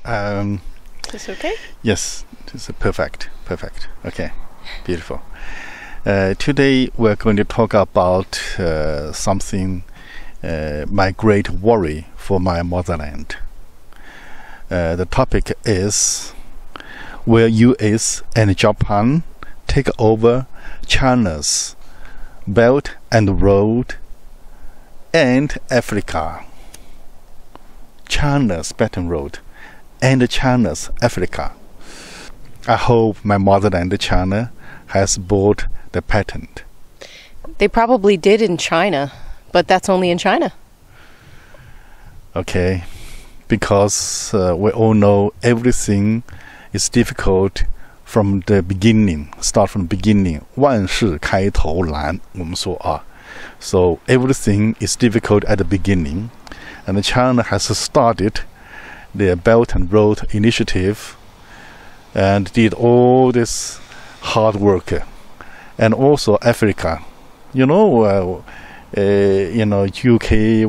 Is this okay? Yes, this is perfect. Okay, beautiful. Today we're going to talk about something, my great worry for my motherland. The topic is, will US and Japan take over China's Belt and Road and Africa? China's Belt and Road and China's Africa. I hope my motherland, China, has bought the patent. They probably did in China, but that's only in China. Okay, because we all know everything is difficult from the beginning. Start from the beginning. 万事开头难，我们说啊。So everything is difficult at the beginning, and China has started the Belt and Road Initiative and did all this hard work, and also Africa. UK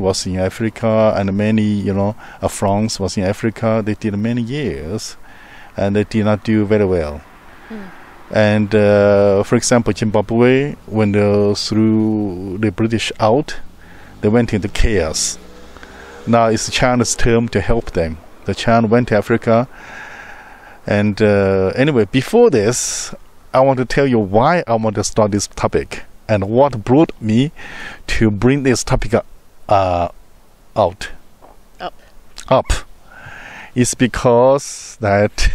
was in Africa, and many, France was in Africa. They did many years, and they did not do very well. And for example, Zimbabwe, when they threw the British out, they went into chaos. Now it's China's turn to help them. The China went to Africa. And anyway, before this, I want to tell you why I want to start this topic and what brought me to bring this topic Up. It's because that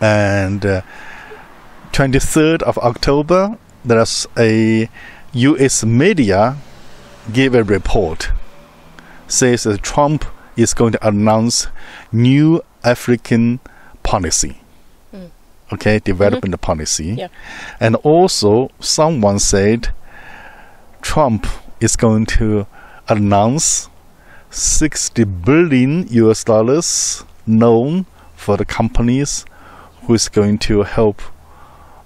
and 23rd of October, there's a U.S. media gave a report, says that Trump is going to announce new African policy. Okay, development policy. Yeah. And also someone said Trump is going to announce $60 billion loan for the companies who is going to help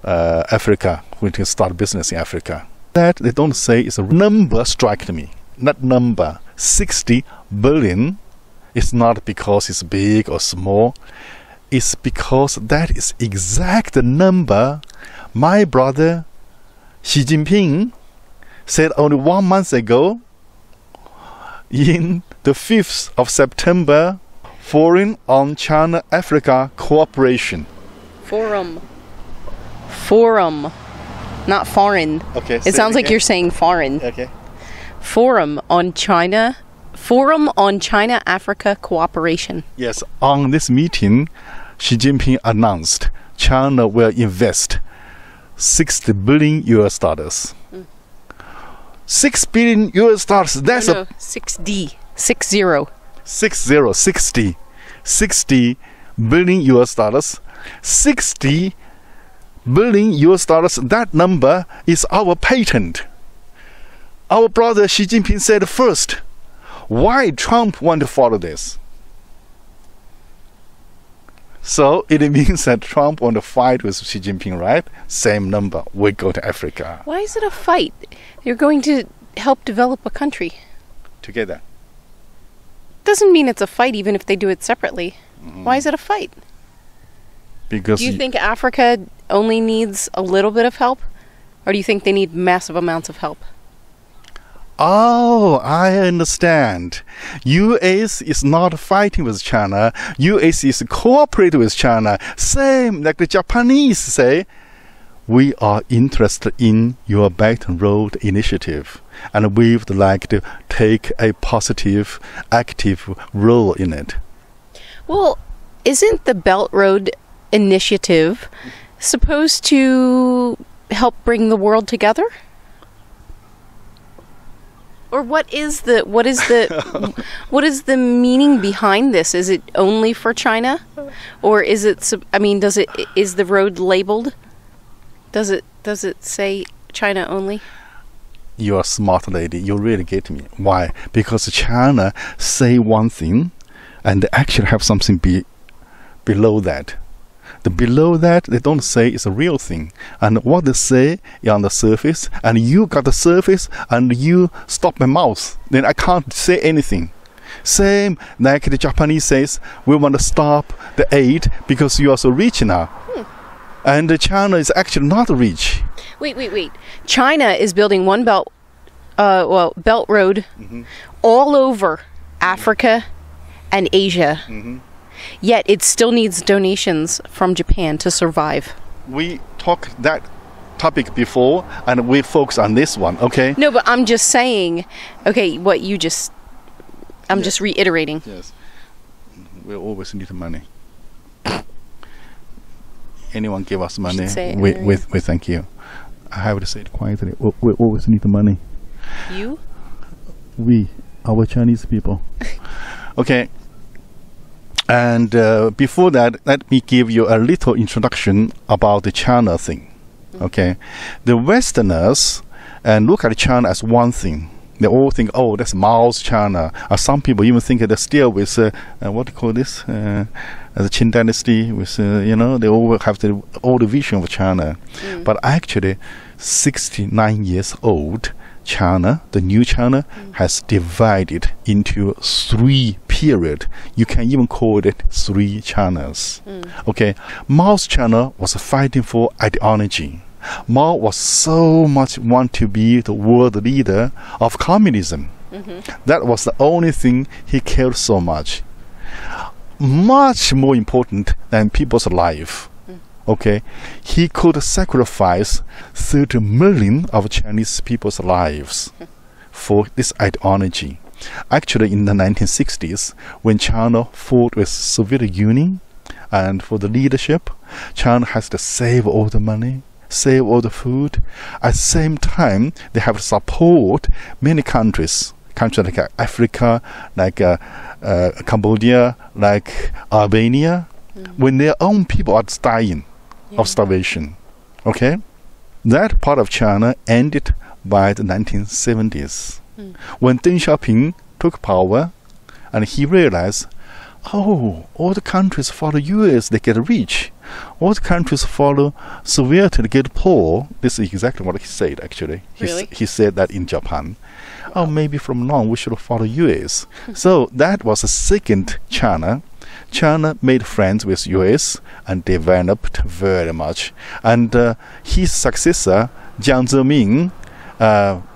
Africa, who to start business in Africa. That they don't say is a number strike me. That number, 60 billion, is not because it's big or small. It's because that is exact number my brother Xi Jinping said only 1 month ago in the 5th of September, Foreign on China-Africa Cooperation. Forum, not foreign. Okay. It sounds like you're saying foreign. Okay. Forum on China-Africa Cooperation. Yes, on this meeting, Xi Jinping announced China will invest $60 billion. $6 billion. That's no, 6D. 60. 60 billion $60 billion. That number is our patent. Our brother Xi Jinping said first. Why Trump want to follow this? So it means that Trump want to fight with Xi Jinping, right? Same number. We go to Africa. Why is it a fight? You're going to help develop a country. Together. Doesn't mean it's a fight even if they do it separately. Why is it a fight? Because do you think Africa only needs a little bit of help? Or do you think they need massive amounts of help? Oh, I understand. U.S. is not fighting with China. U.S. is cooperating with China. Same like the Japanese say, we are interested in your Belt and Road Initiative, and we would like to take a positive, active role in it. Well, isn't the Belt Road Initiative supposed to help bring the world together? Or what is the meaning behind this? Is it only for China, or is it? Is the road labeled? Does it say China only? You're a smart lady. You really get me. Why? Because China say one thing, and they actually have something below that. The below that, they don't say it's a real thing. And what they say is on the surface, and you got the surface, and you stop my mouth. Then I can't say anything. Same like the Japanese says, we want to stop the aid because you are so rich now. And China is actually not rich. Wait. China is building one belt road all over Africa and Asia. Yet it still needs donations from Japan to survive. We talked that topic before, and we focus on this one, okay? No, but I'm just saying, okay, what you just... I'm just reiterating. Yes. We always need money. Anyone give us money, we thank you. I have to say it quietly. We always need the money. You? We, our Chinese people. Okay. And before that, let me give you a little introduction about the China thing. Okay. The Westerners look at China as one thing. They all think, oh, that's Mao's China. Some people even think they're still with, what do you call this? The Qing dynasty. With, they all have the old vision of China. But actually, 69 years old, China, the new China, has divided into 3 periods. You can even call it 3 Chinas. Okay. Mao's China was fighting for ideology. Mao was so much want to be the world leader of communism. That was the only thing he cared so much. Much more important than people's life. Okay, he could sacrifice 30 million of Chinese people's lives for this ideology. Actually, in the 1960s, when China fought with Soviet Union and for the leadership, China has to save all the money, save all the food. At the same time, they have to support many countries like Africa, like Cambodia, like Albania, when their own people are dying of starvation. Okay? That part of China ended by the 1970s. When Deng Xiaoping took power, and he realized, oh, all the countries follow US, they get rich. All the countries follow Soviet, they get poor. This is exactly what he said, actually. Really? He said that in Japan. Oh, maybe from now on we should follow US. So that was the second China. China made friends with US and developed very much. And his successor, Jiang Zemin,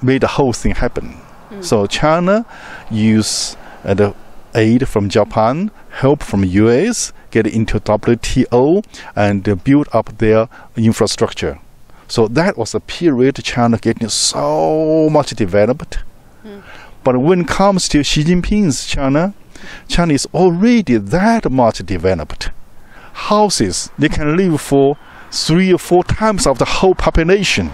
made the whole thing happen. So China used the aid from Japan, help from US, get into WTO, and build up their infrastructure. So that was a period China getting so much developed. But when it comes to Xi Jinping's China, China is already that much developed. Houses, they can live for 3 or 4 times of the whole population.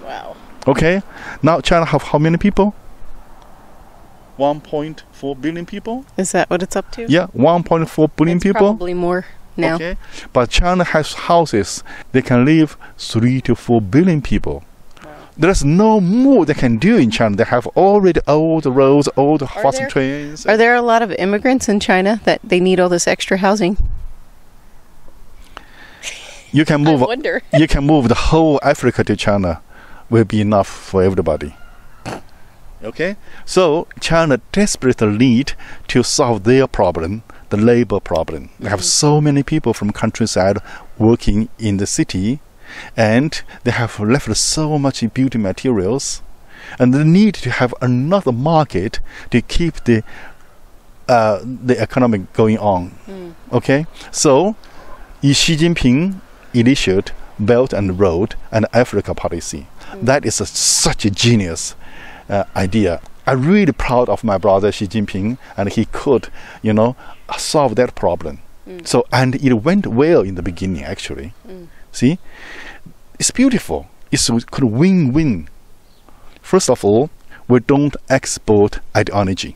Wow. Okay? Now China have how many people? 1.4 billion people? Is that what it's up to? Yeah, 1.4 billion people. Probably more now. Okay. But China has houses, they can live 3 to 4 billion people. There's no more they can do in China. They have already all the roads, all the fast trains. Are there a lot of immigrants in China that they need all this extra housing? You can move. I wonder. You can move the whole Africa to China. Will be enough for everybody. Okay. So China desperately need to solve their problem, the labor problem. They have so many people from countryside working in the city. And they have left so much building materials, and they need to have another market to keep the economy going on. Okay, so Xi Jinping initiated Belt and Road and Africa policy. That is such a genius idea. I'm really proud of my brother Xi Jinping, and he could, solve that problem. So, and it went well in the beginning, actually. See, it's beautiful. It's could win-win. First of all, we don't export ideology.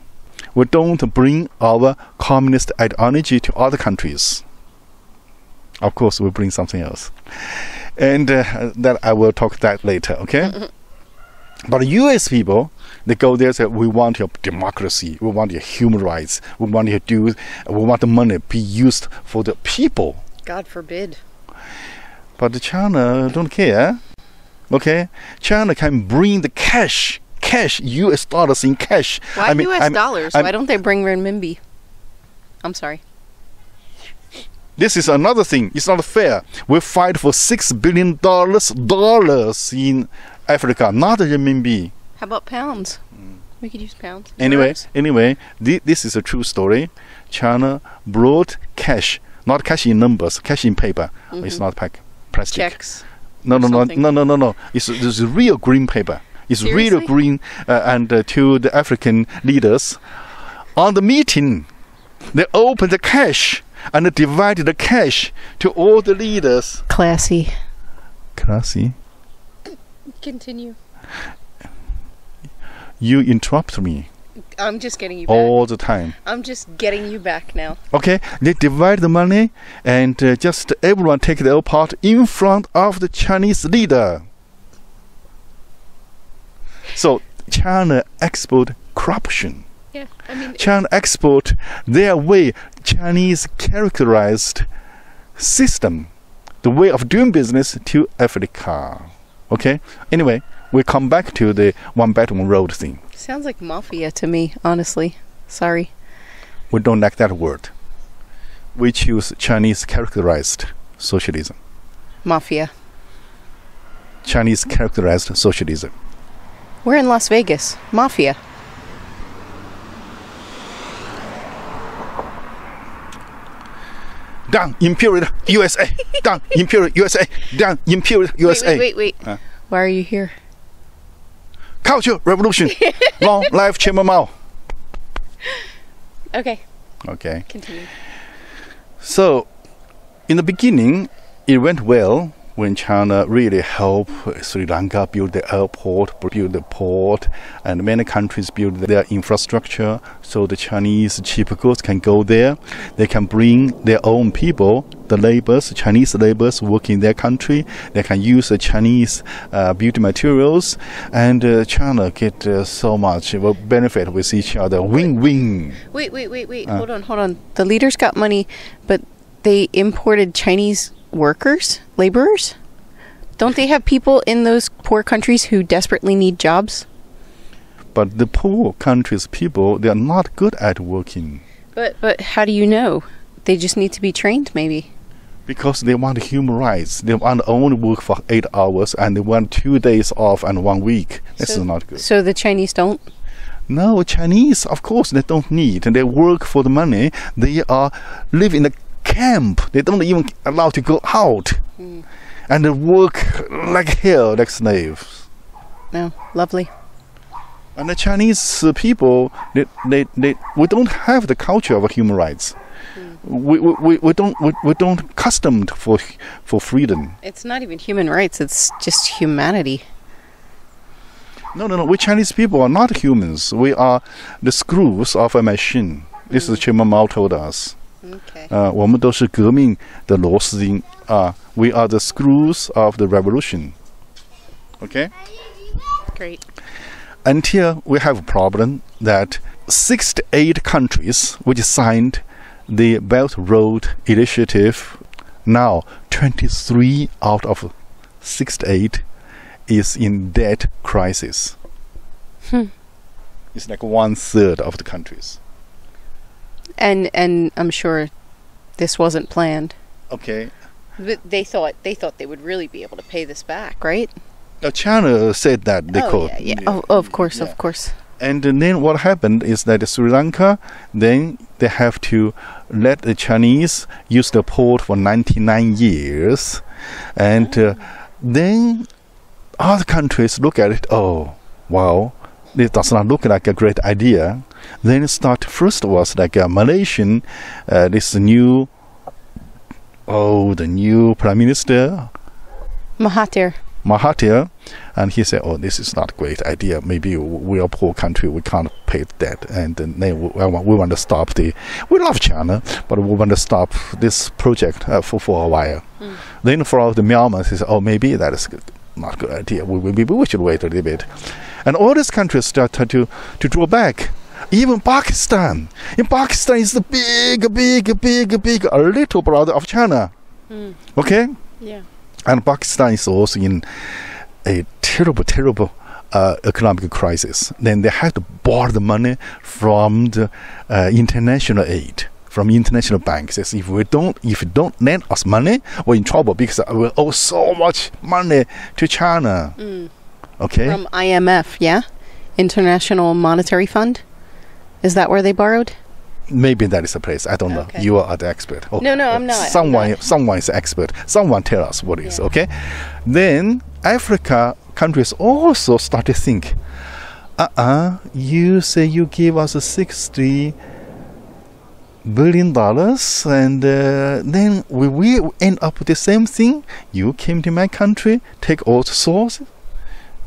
We don't bring our communist ideology to other countries. Of course, we bring something else, and that I will talk that later. Okay. But U.S. people, they go there and say, we want your democracy, we want your human rights, we want the money be used for the people. God forbid. But China don't care. Okay, China can bring the cash, U.S. dollars in cash. Why U.S. dollars? Why don't they bring renminbi? I'm sorry. This is another thing. It's not fair. We fight for $6 billion in Africa, not renminbi. How about pounds? We could use pounds. Anyway, this is a true story. China brought cash, not cash in numbers, cash in paper. It's not plastic. Checks. No. It's real green paper. It's Seriously? real green, and to the African leaders. On the meeting, they opened the cash and divided the cash to all the leaders. Classy. Continue. You interrupt me I'm just getting you back. all the time. I'm just getting you back now. Okay, they divide the money and just everyone take their part in front of the Chinese leader. So China export corruption. Yeah, I mean, China export their way, Chinese characterized system, the way of doing business to Africa. Okay? Anyway, we come back to the One Belt One Road thing. sounds like mafia to me, honestly. Sorry. We don't like that word. We choose Chinese characterized socialism. Mafia. Chinese characterized socialism. We're in Las Vegas. Mafia. Down imperial USA. Down imperial USA. Down imperial USA. Wait. Why are you here? Cultural revolution. Long life Chairman Mao. Okay, Okay. continue. So, in the beginning, it went well when China really helped Sri Lanka build the airport, build the port, and many countries build their infrastructure so the Chinese cheap goods can go there. They can bring their own people, the laborers, Chinese laborers work in their country. They can use the Chinese beauty materials, and China get so much benefit with each other. Win-win. Wait. Hold on. The leaders got money, but they imported Chinese workers, laborers? Don't they have people in those poor countries who desperately need jobs? But the poor countries' people, they are not good at working. But how do you know? They just need to be trained, maybe. Because they want human rights. They want only work for 8 hours and they want 2 days off and 1 week. This is not good. So the Chinese don't? No, Chinese, of course, they don't need. They work for the money. They are live in a camp. They don't even allowed to go out. And they work like hell, like slaves. No, lovely. And the Chinese people, we don't have the culture of human rights. We don't accustomed for freedom. It's not even human rights, it's just humanity. No. We Chinese people are not humans. We are the screws of a machine. This is Chairman Mao told us. Okay. 我们都是革命的螺丝钉啊。We are the screws of the revolution. Okay? Great. Until we have a problem that 68 countries which signed the Belt Road Initiative, now 23 out of 68 is in debt crisis. It's like 1/3 of the countries. And I'm sure this wasn't planned. Okay. But they thought they would really be able to pay this back, right? China said that they could. Yeah. Oh, of course. And then what happened is that Sri Lanka, then they have to let the Chinese use the port for 99 years. And then other countries look at it, oh, wow, this does not look like a great idea. Then first was like a Malaysian, the new Prime Minister, Mahathir, and he said, oh, this is not a great idea. Maybe we are a poor country, we can't pay debt, and then we want to stop we love China, but we want to stop this project for a while. Then for the Myanmar, he said, oh, maybe that is not a good idea. We should wait a little bit. And all these countries started to draw back. Even Pakistan. In Pakistan is the big, a little brother of China. Okay? Yeah. And Pakistan is also in a terrible economic crisis. Then they have to borrow the money from the international aid, from international banks. If you don't lend us money, we're in trouble because we owe so much money to China. Okay? From IMF, yeah? International Monetary Fund? Is that where they borrowed? Maybe that is the place. I don't know. Okay. You are the expert. Oh, No, I'm not. Someone is the expert. Someone tell us what it is. Okay. Then Africa countries also start to think. You say you give us $60 billion, and then we will end up with the same thing. You came to my country, take all the sources,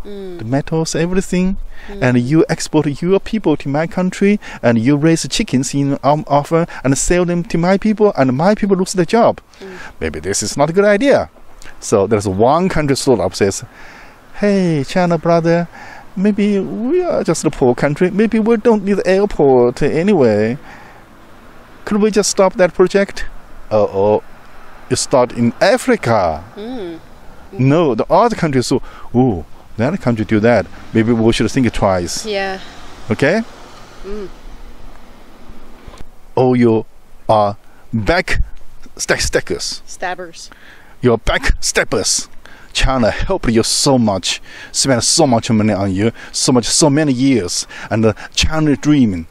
the metals, everything, and you export your people to my country, and you raise chickens in offer and sell them to my people, and my people lose their job. Maybe this is not a good idea. So there's one country stood up says, hey, China brother, maybe we are just a poor country. Maybe we don't need the airport anyway. Could we just stop that project? You start in Africa. No, the other countries so, that country do that. Maybe we should think twice. Yeah. Okay? Oh, you are stackers. Stabbers. You're backsteppers. China helped you so much, spent so much money on you, so many years, and China dreaming.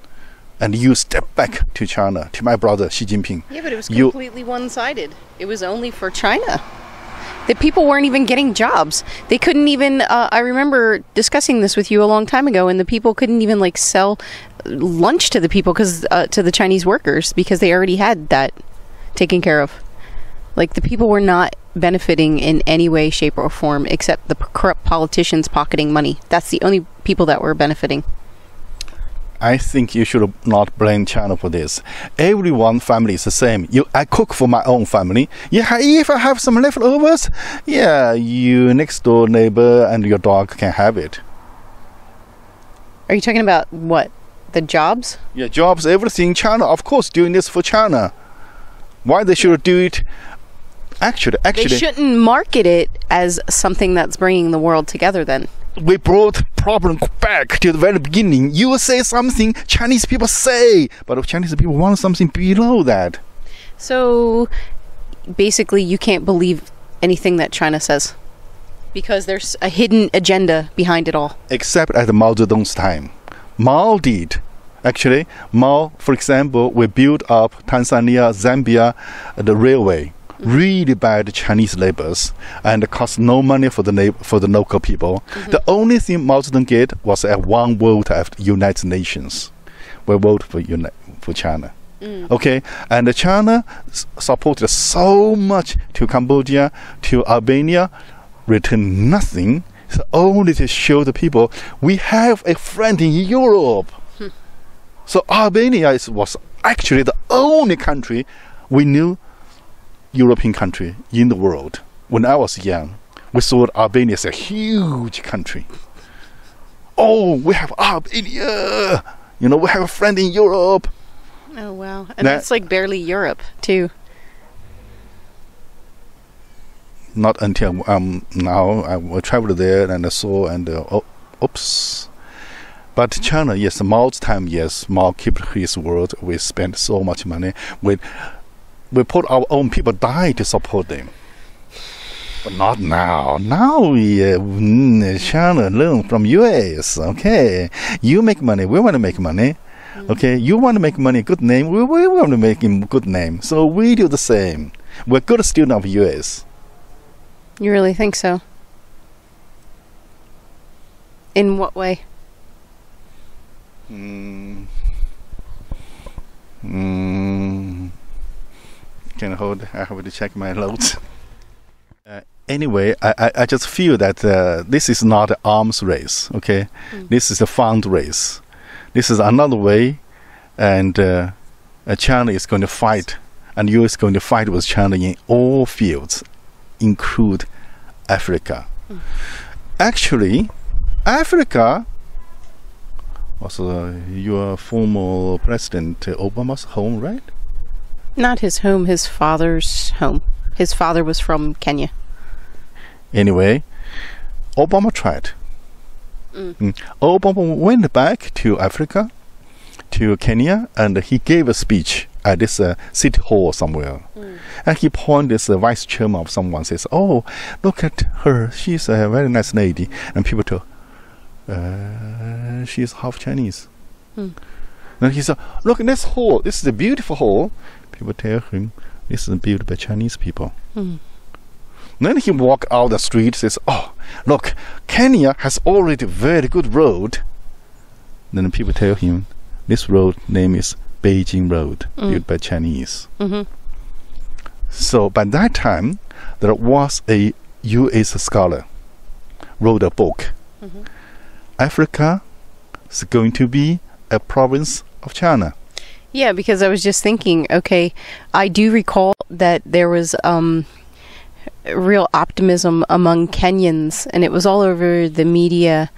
And you step back to China, to my brother Xi Jinping. Yeah, but it was completely one-sided. It was only for China. The people weren't even getting jobs. They couldn't even, I remember discussing this with you a long time ago, and the people couldn't even like sell lunch to the people, to the Chinese workers, because they already had that taken care of. Like, the people were not benefiting in any way, shape, or form, except the corrupt politicians pocketing money. That's the only people that were benefiting. I think you should not blame China for this. Family is the same. I cook for my own family. Yeah, if I have some leftovers, you next door neighbor and your dog can have it. Are you talking about what? The jobs? Yeah, jobs, everything. China, of course, doing this for China. Why they should do it? Actually, they shouldn't market it as something that's bringing the world together then. We brought problem back to the very beginning. You say something, Chinese people say, but Chinese people want something below that. So, basically, you can't believe anything that China says, because there's a hidden agenda behind it all. Except at Mao Zedong's time. Mao did. Actually, Mao, for example, we built up Tanzania, Zambia, the railway. Really bad Chinese laborers, and it cost no money for the local people. The only thing Mao Zedong get was a one vote at United Nations. We vote for China. Okay, and China supported so much to Cambodia, to Albania, returned nothing. So only to show the people we have a friend in Europe. So Albania was actually the only country we knew. European country in the world. When I was young, we saw Albania as a huge country. Oh, we have Albania! We have a friend in Europe. Oh, wow. And that's like barely Europe, too. Not until now. I traveled there and I saw oops. But China, yes, Mao's time, yes, Mao kept his word. We spent so much money. We put our own people die to support them. But not now. Now China learn from US. Okay. You make money. We want to make money. Okay. You want to make money, good name. We want to make him good name. So we do the same. We're good student of US. You really think so? In what way? Can hold. I have to check my notes. Anyway, I just feel that this is not an arms race. Okay, this is a fund race. This is another way, and China is going to fight, and US is going to fight with China in all fields, include Africa. Actually, Africa was your former President Obama's home, right? Not his home, his father's home. His father was from Kenya. Anyway, Obama tried. Obama went back to Africa, to Kenya, and he gave a speech at this city hall somewhere. And he pointed this vice chairman of someone, says, "Oh, look at her. She's a very nice lady." And people told, she's half Chinese. And he said, "Look at this hall. This is a beautiful hall." People tell him, "This is built by Chinese people." Then he walked out the street, says, "Oh, look, Kenya has already very good road." Then people tell him, "This road name is Beijing Road, built by Chinese." So by that time, there was a U.S. scholar wrote a book. Africa is going to be a province of China. Yeah, because I was just thinking, okay, I do recall that there was real optimism among Kenyans, and it was all over the media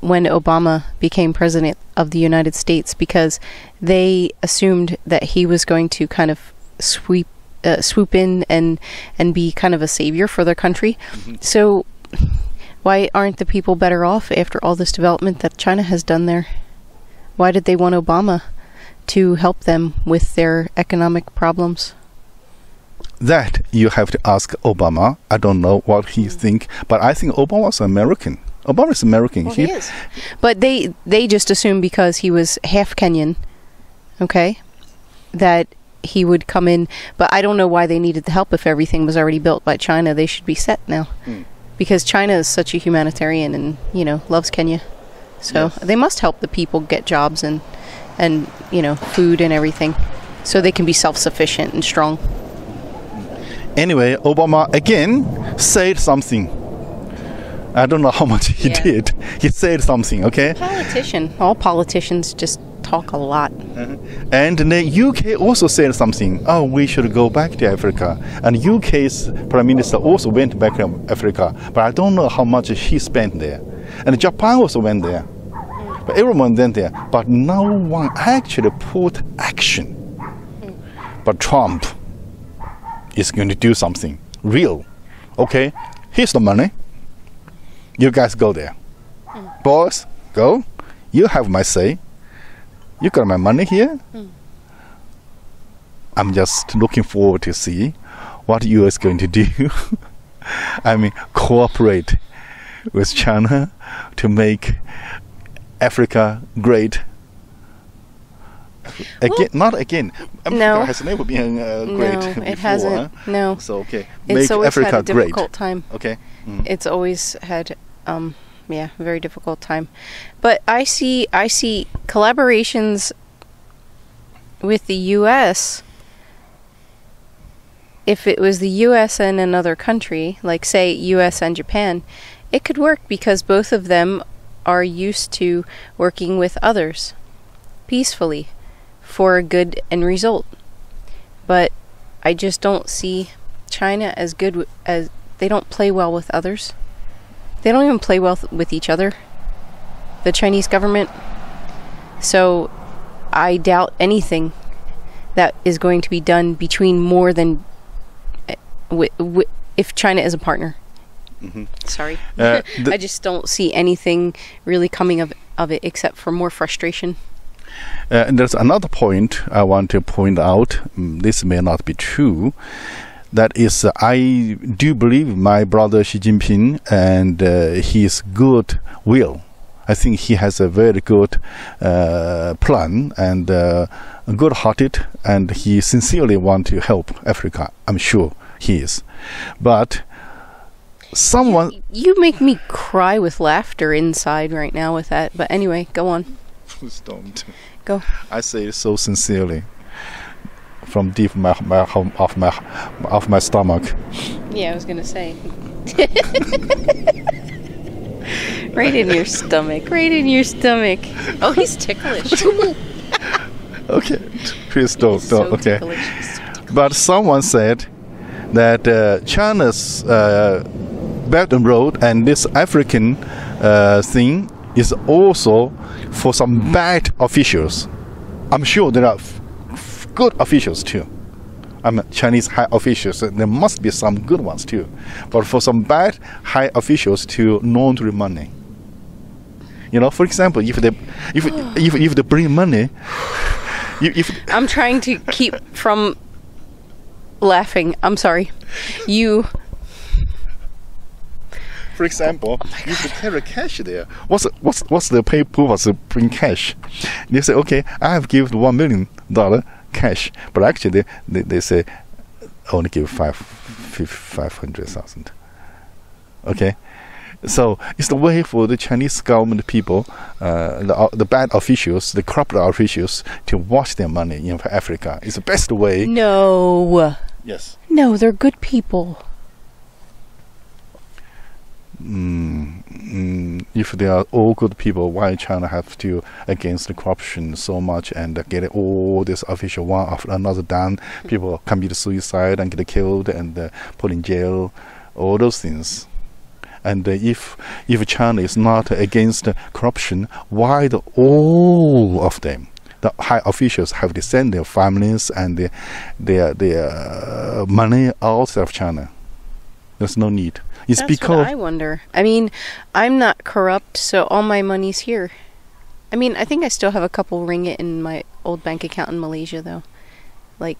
when Obama became president of the United States, because they assumed that he was going to kind of swoop in and be kind of a savior for their country. So why aren't the people better off after all this development that China has done there? Why did they want Obama to help them with their economic problems? That you have to ask Obama. I don't know what he think, but I think Obama's American. Obama is American. Well, he is. But they just assumed because he was half Kenyan, okay, that he would come in. But I don't know why they needed the help if everything was already built by China. They should be set now. Because China is such a humanitarian and, you know, loves Kenya. So they must help the people get jobs and you know, food and everything, so they can be self-sufficient and strong. Anyway, Obama again said something. I don't know how much he did. He said something, okay? Politician. All politicians just talk a lot. And the UK also said something. Oh, we should go back to Africa. And UK's Prime Minister also went back to Africa. But I don't know how much he spent there. And Japan also went there. But everyone went there. But no one actually put action. But Trump is going to do something real. Okay, here's the money. You guys go there. Boys, go. You have my say. You got my money here. I'm just looking forward to see what you is going to do. I mean, cooperate with China to make Africa great. Again, not again. Africa has never been great before. It hasn't. No. So okay, it's make always Africa had a great. difficult time. Okay. It's always had, very difficult time. But I see collaborations with the U.S. If it was the U.S. and another country, like say U.S. and Japan, it could work because both of them are used to working with others peacefully for a good end result. But I just don't see China as good as they don't play well with others. They don't even play well with each other, the Chinese government. So I doubt anything that is going to be done between more than if China is a partner. Sorry. I just don't see anything really coming of it except for more frustration. And there's another point I want to point out. This may not be true. That is, I do believe my brother Xi Jinping and his good will. I think he has a very good plan and good-hearted, and he sincerely want to help Africa. I'm sure he is. But someone... You make me cry with laughter inside right now with that. But anyway, go on. Please don't. Go. I say it so sincerely. From deep of my stomach. Yeah, I was gonna say. Right in your stomach. Right in your stomach. Oh, he's ticklish. Okay, please don't. So okay. ticklish. But someone said that China's Belt and Road and this African thing is also for some bad officials. I'm sure there are good officials too. Chinese high officials. There must be some good ones too, but for some bad high officials to launder money. You know, for example, if they bring money, if I'm trying to keep from laughing. I'm sorry. For example, if you carry cash there, what's the purpose of bring cash? They say, okay, I have given $1 million cash, but actually they say only give 500,000. Okay, so it's the way for the Chinese government people, the bad officials, the corrupt officials, to wash their money in Africa. It's the best way. No. Yes. No, they're good people. If they are all good people, why China have to against the corruption so much and get all this official one after another done? People commit suicide and get killed and put in jail, all those things. And if China is not against corruption, why all of them, the high officials, have to send their families and their money outside of China? There's no need. It's That's because what I wonder. I mean, I'm not corrupt, so all my money's here. I mean, I think I still have a couple ringgit in my old bank account in Malaysia, though. Like,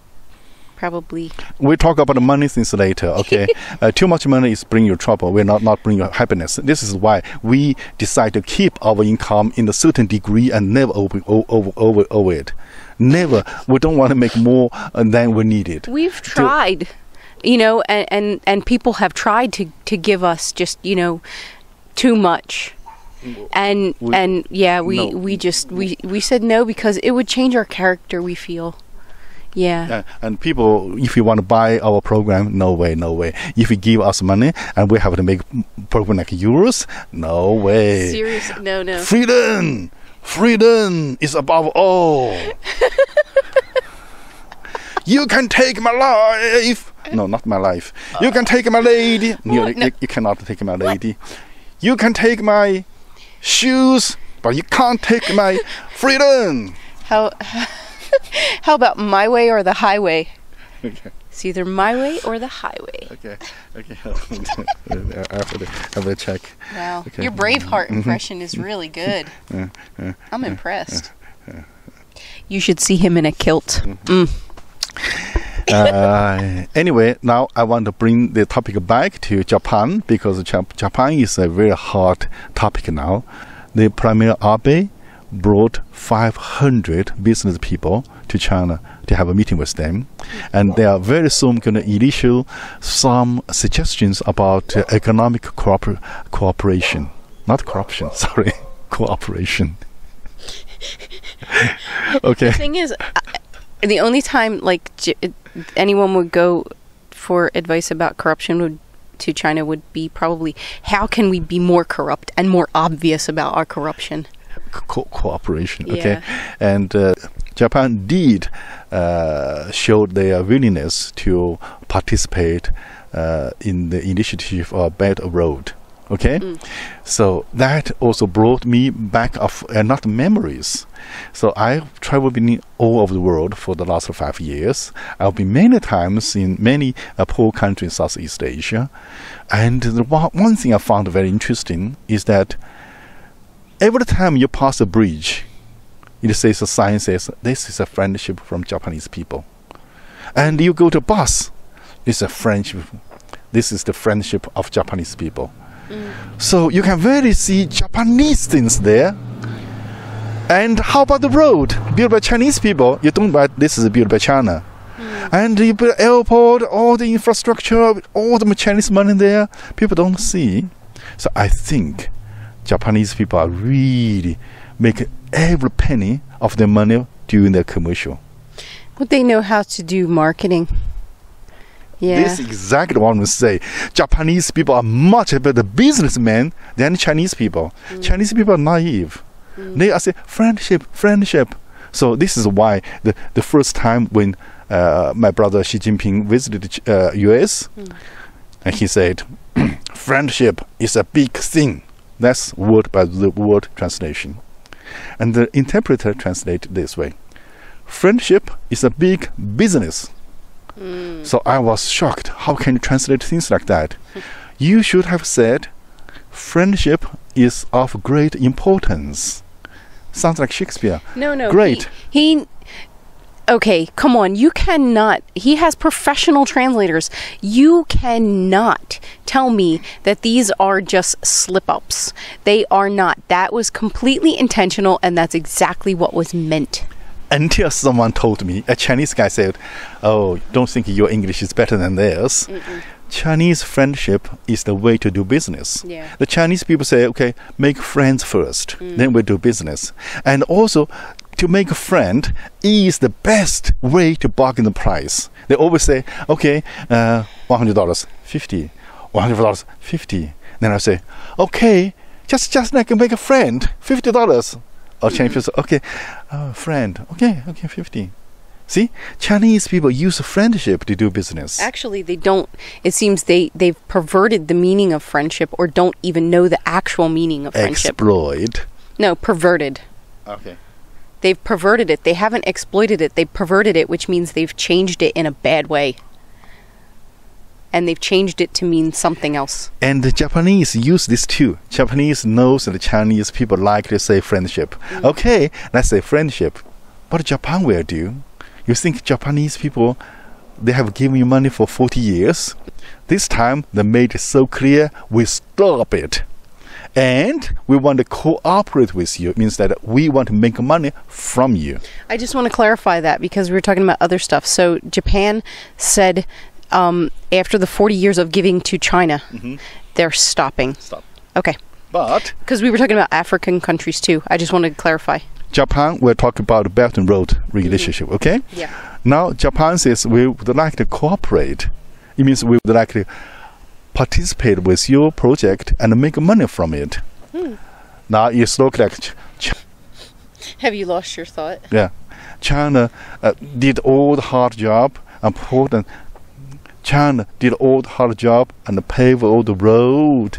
probably. We'll talk about the money things later, okay? Too much money is bring you trouble. Will not bring you happiness. This is why we decide to keep our income in a certain degree and never over it. Never. We don't want to make more than we need it. We've tried. You know, and people have tried to give us just, you know, too much. And we said no because it would change our character, we feel. Yeah. And people, if you want to buy our program, no way. If you give us money and we have to make program like yours, no way. Seriously, no. Freedom is above all. You can take my life. No, not my life. You can take my lady. You cannot take my lady. You can take my shoes, but you can't take my freedom. How about my way or the highway? Okay. It's either my way or the highway. Okay. I have to check. Wow. Okay. Your Braveheart impression is really good. I'm impressed. You should see him in a kilt. Anyway, now I want to bring the topic back to Japan because Japan is a very hot topic now. The Premier Abe brought 500 business people to China to have a meeting with them, and they are very soon going to issue some suggestions about economic cooperation. Not corruption, sorry, cooperation. Okay. The thing is, the only time like anyone would go for advice about corruption to China would be probably how can we be more corrupt and more obvious about our corruption. Cooperation, okay. Yeah. And Japan did show their willingness to participate in the initiative of Belt Road. Okay, so that also brought me back of not memories. So I've traveled in all over the world for the last 5 years. I've been many times in many poor countries in Southeast Asia, and the one thing I found very interesting is that every time you pass a bridge, it says a sign says this is a friendship from Japanese people, and you go to a bus, it's a friendship. This is the friendship of Japanese people. So you can really see Japanese things there. And how about the road built by Chinese people? You don't buy this is built by China. And you build airport, all the infrastructure, all the Chinese money there. People don't see. So I think Japanese people are really make every penny of their money doing their commercial. Well, they know how to do marketing. Yeah. This is exactly what I would say. Japanese people are much better businessmen than Chinese people. Chinese people are naive. They are saying friendship. So this is why the first time when my brother Xi Jinping visited US, and he said, friendship is a big thing. That's word by the word translation. And the interpreter translated this way. Friendship is a big business. So I was shocked. How can you translate things like that? You should have said, friendship is of great importance. Sounds like Shakespeare. No. Great. Okay, come on. You cannot. He has professional translators. You cannot tell me that these are just slip-ups. They are not. That was completely intentional, and that's exactly what was meant. Until someone told me, a Chinese guy said, "Oh, don't think your English is better than theirs." Chinese friendship is the way to do business. Yeah. The Chinese people say, okay, make friends first, then we do business. And also, to make a friend is the best way to bargain the price. They always say, okay, $100, 50, $100, 50. Then I say, okay, just like make a friend, $50. Or Chinese people say, okay, friend, okay, 50. See, Chinese people use friendship to do business. Actually, they don't. It seems they've perverted the meaning of friendship, or don't even know the actual meaning of friendship. Exploit. No, perverted. Okay. They've perverted it. They haven't exploited it. They've perverted it, which means they've changed it in a bad way. And they've changed it to mean something else. And the Japanese use this too. Japanese knows that the Chinese people like to say friendship. Okay, let's say friendship. What Japan will do? You think Japanese people, they have given you money for 40 years? This time, they made it so clear, we stop it. And we want to cooperate with you. It means that we want to make money from you. I just want to clarify that because we were talking about other stuff. So Japan said after the 40 years of giving to China, they're stopping. Stop. Okay. But because we were talking about African countries too. I just wanted to clarify. Japan, we're talking about the Belt and Road relationship, okay? Yeah. Now, Japan says we would like to cooperate. It means we would like to participate with your project and make money from it. Now, it's look like... Have you lost your thought? Yeah. China did all the hard job and China did all the hard job and paved all the road,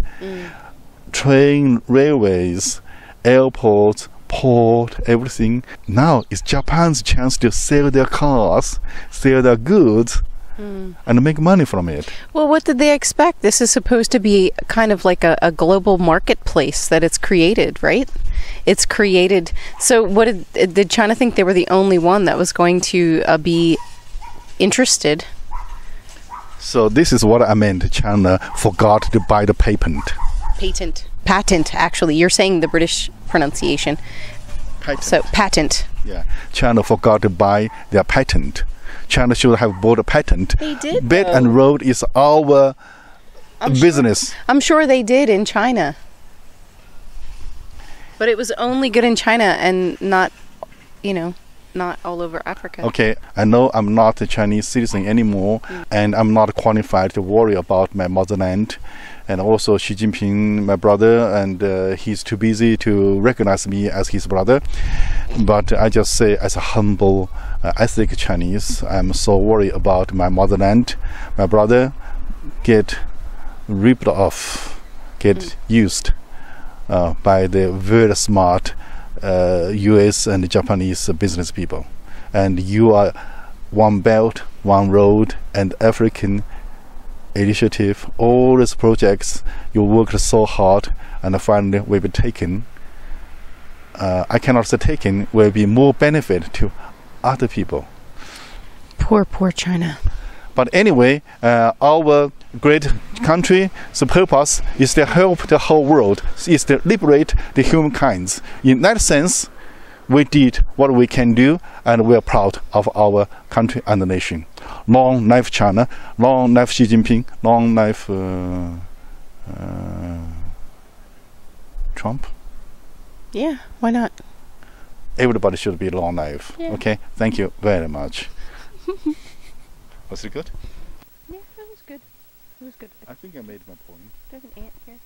train, railways, airports, port, everything. Now it's Japan's chance to sell their cars, sell their goods, and make money from it. Well, what did they expect? This is supposed to be kind of like a global marketplace that it's created, right? It's created. So what did China think they were the only one that was going to be interested? So this is what I meant. China forgot to buy the patent. Patent, actually. You're saying the British pronunciation. Patent. So, patent. Yeah. China forgot to buy their patent. China should have bought a patent. They did, Belt though. and Road is our business. I'm sure they did in China. But it was only good in China and not, not all over Africa. Okay, I know I'm not a Chinese citizen anymore, and I'm not qualified to worry about my motherland. And also Xi Jinping, my brother, and he's too busy to recognize me as his brother. But I just say, as a humble, ethnic Chinese, I'm so worried about my motherland. My brother get ripped off, get used by the very smart US and Japanese business people. And you are one belt, one road, and African initiative, all these projects, you worked so hard and finally will be taken. I cannot say taken, will be more benefit to other people. Poor China. But anyway, our great country, the purpose is to help the whole world, is to liberate the humankind. In that sense, we did what we can do, and we are proud of our country and the nation. Long life China, long life Xi Jinping, long life Trump. Yeah, why not? Everybody should be long life. Yeah. Okay, thank you very much. Was it good? Yeah, it was good. It was good. I think I made my point. There's an ant here.